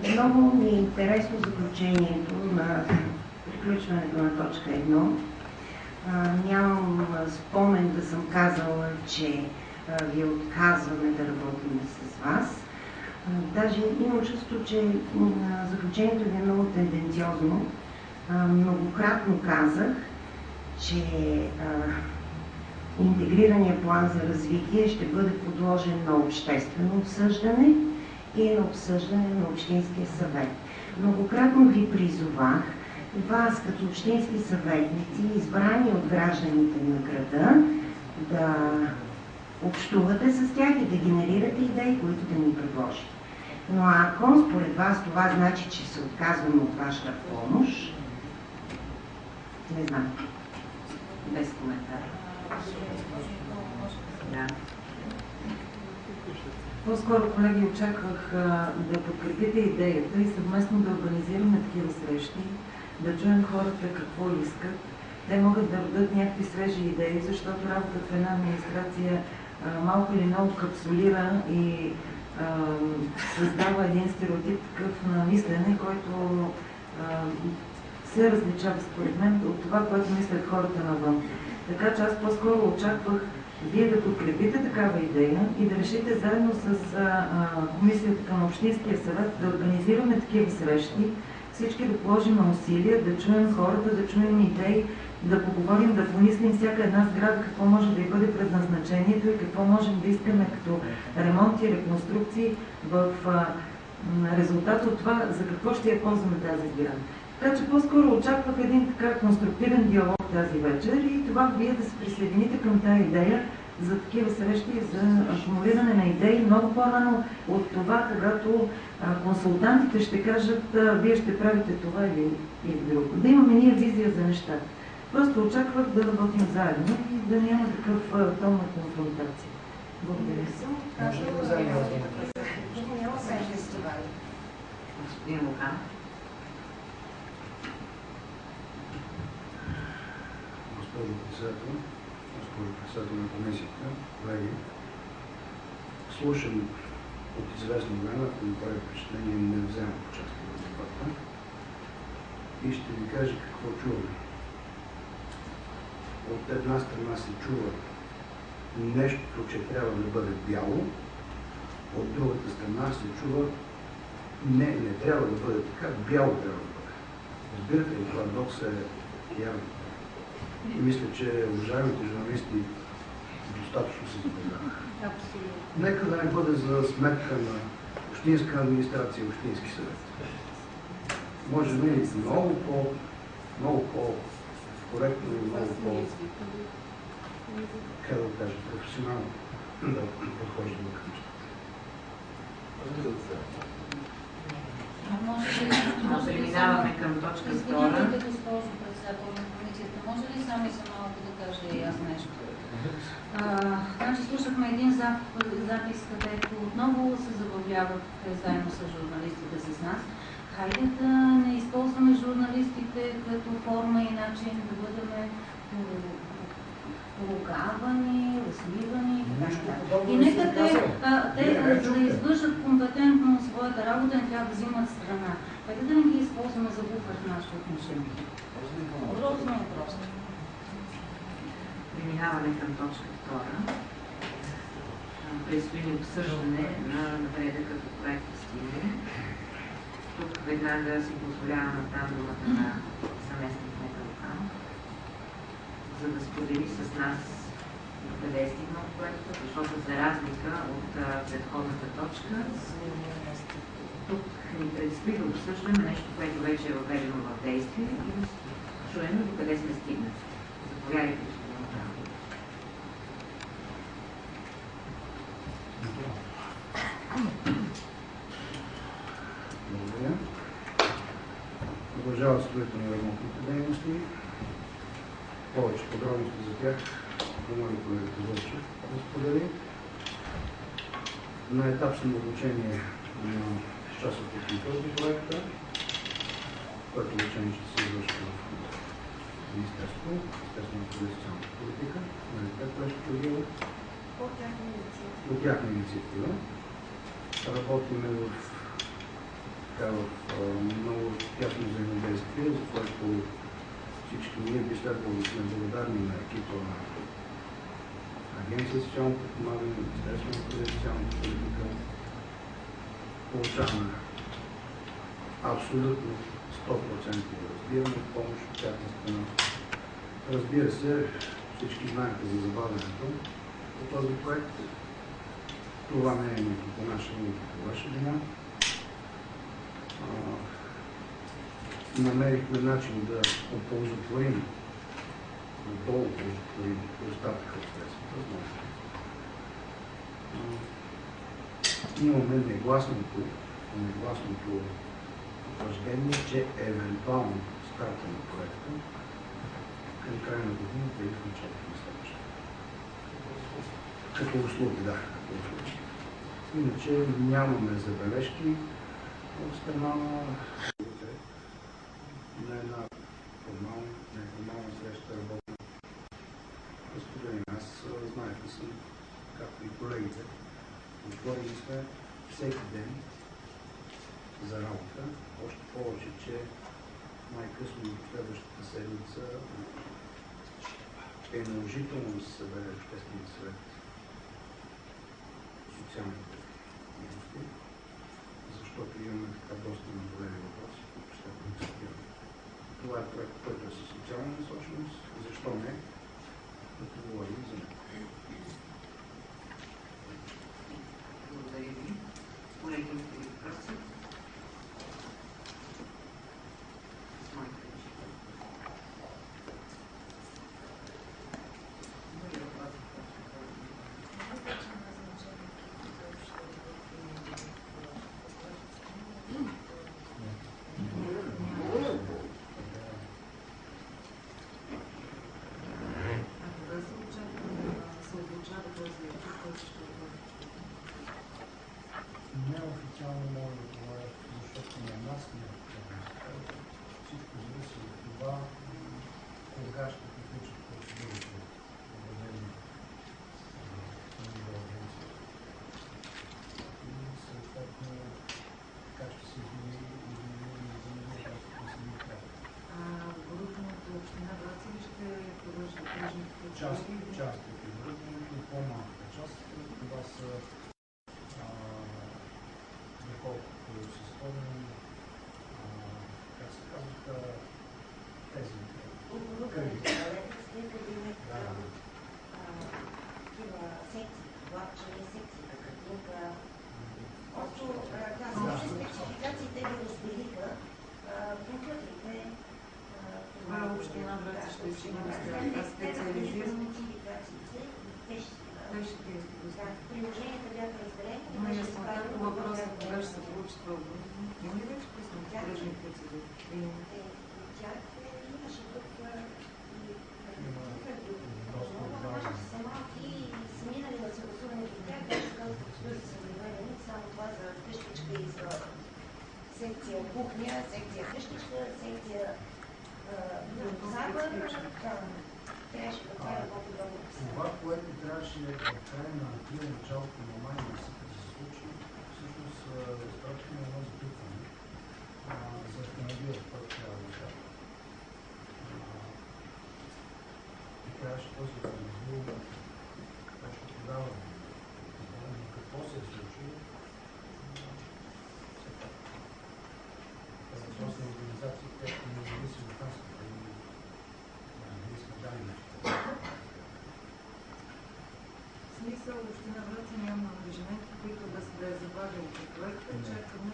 S2: Много ми е интересно заключението на приключването на точка 1. Нямам спомен да съм казала, че ви отказваме да работим с вас. Даже имам чувство, че заключението ви е много тенденциозно. Многократно казах, че интегрирания план за развитие ще бъде подложен на обществено обсъждане и на обсъждане на Общинския съвет. Многократно ви призовах вас като общински съветници, избрани от гражданите на града, да общувате с тях и да генерирате идеи, които да ни предложите. Но ако според вас това значи, че се отказваме от вашата помощ, не знам.
S1: Без коментар. Да.
S3: По-скоро, колеги, очаквах да подкрепите идеята и съвместно да организираме такива срещи, да чуем хората какво искат. Те могат да родят някакви свежи идеи, защото работата в една администрация малко или много капсулира и създава един стереотип такъв на мислене, който се различава според мен от това, което мислят хората навън. Така че аз по-скоро очаквах вие да подкрепите такава идея и да решите заедно с комисията към Общинския съвет да организираме такива срещи, всички да положим усилия, да чуем хората, да чуем идеи, да поговорим, да помислим всяка една сграда какво може да й бъде предназначението и какво можем да искаме като ремонти, реконструкции в резултат от това за какво ще я ползваме тази сграда. Така че по-скоро очаквах един така конструктивен диалог тази вечер и това вие да се присъедините към тази идея за такива срещи, за акумулиране на идеи много по-рано от това, когато консултантите ще кажат вие ще правите това или друго. Да имаме ние визия за нещата. Просто очаквах да работим заедно и да няма такъв тон на конфронтация. Благодаря се.
S1: Господин Лукан.
S9: Госпожо председател на комисията, колеги, слушам от известно време, ако ми прави впечатление, не вземам участие в дебата и ще ви кажа какво чувам. От една страна се чува нещо, че трябва да бъде бяло, от другата страна се чува не трябва да бъде така, бяло трябва да бъде. Разбирате ли, парадокс е явно. И мисля, че уважаемите журналисти достатъчно се забавляха. Нека да не бъде за сметка на общинска администрация и общински съвет. Може би много по-коректно и много как да кажа, професионално да подхождаме към нещата.
S1: Преминаваме към точка 2.
S8: Извинявайте, госпожо председател на комисията, може ли само за малко да кажа и аз нещо? Значи слушахме един запис, където отново се забавляват заедно с журналистите с нас. Хайде да не използваме журналистите като форма и начин да бъдем поругавани, разливани. И нека те, за да извършат компетентно своята работа не трябва да взимат страна. Къде да не ги използваме за буфер в нашите отношения? Грозно е просто.
S1: Преминаваме към точка 2. Предстои обсъждане на напредъка по проекта стимули. Тук веднага си позволявам да дам думата на съместник Металкан, за да сподели с нас докъде е стигнал проекта, защото за разлика от предходната точка, тук ни предстои да обсъждаме нещо, което вече е въведено в действие и да чуем докъде сме стигнали. Заповядайте, господин Металкан.
S9: Благодаря. Продължават строително-ремонтните дейности. Повече подробности за тях помоля колегата Вълчев да сподели. На етап самообучение на част от този проекта, което обучение ще се извършва в Министерството на социалната политика, на което от тяхна инициатива. Работиме в много тясно взаимодействие, за което всички ние би следвало да сме благодарни на екипа на Агенция за социално подпомагане, Министерството на социалната политика. Получаваме абсолютно 100% разбиране, помощ от тяхна страна. Разбира се, всички знаете за забавянето по този проект. Това не е нито по наша, нито по ваша вина. Намерихме начин да оползотворим, напълно оползотворим остатъка от средствата. Имаме негласното утвърждение, че евентуално старта на проекта към края на годината или в началото на следващата. Като услуги, да, като услуги. Иначе нямаме забележки от страна на една неформална среща работна. Господин, аз знаете си, както и колегите, отворили сме всеки ден за работа, още повече, че най-късно в следващата седмица е наложително да се събере Обществения съвет социалните дейности, защото имаме така доста наболели въпроси, които ще концентрираме. Това е проект, който е със социална насоченост. Защо не? Да говорим за него.
S1: Благодаря ви. Колеги, имате ли въпроси?
S10: Неофициално мога да говоря, защото на нас не е всичко зависи от това, кога ще приключат процедурите, въведени на ниво агенция. И съответно как ще се измени самия проект.
S1: Оборудването община Враца ли ще продължи тръжните
S10: процедури? Част от оборудването, по-малката част, това са доколкото се спомням, как се казаха тези
S2: такива секции, влакчени, секцията, картинка. Общо общи спецификации те ги разделиха. Компютрите.
S1: Това е община Враца ще си специализирани.
S2: Приложенията бяха разделени.
S1: Но яснота по въпроса, кога ще се получи това оборудване? Има ли вече писани тръжни процедури?
S2: Тях имаше тук са малки и са минали на съгласуването от тях, които се казват, процедури са въведени, само това за къщичка и за секция кухня, секция къщичка, секция забър. Трябваше да правя по-подробно.
S10: Това, което трябваше в края на април, началото на май да се случи, всъщност изпратихме едно
S3: ангажименти, които да е забавил по проекта, чакаме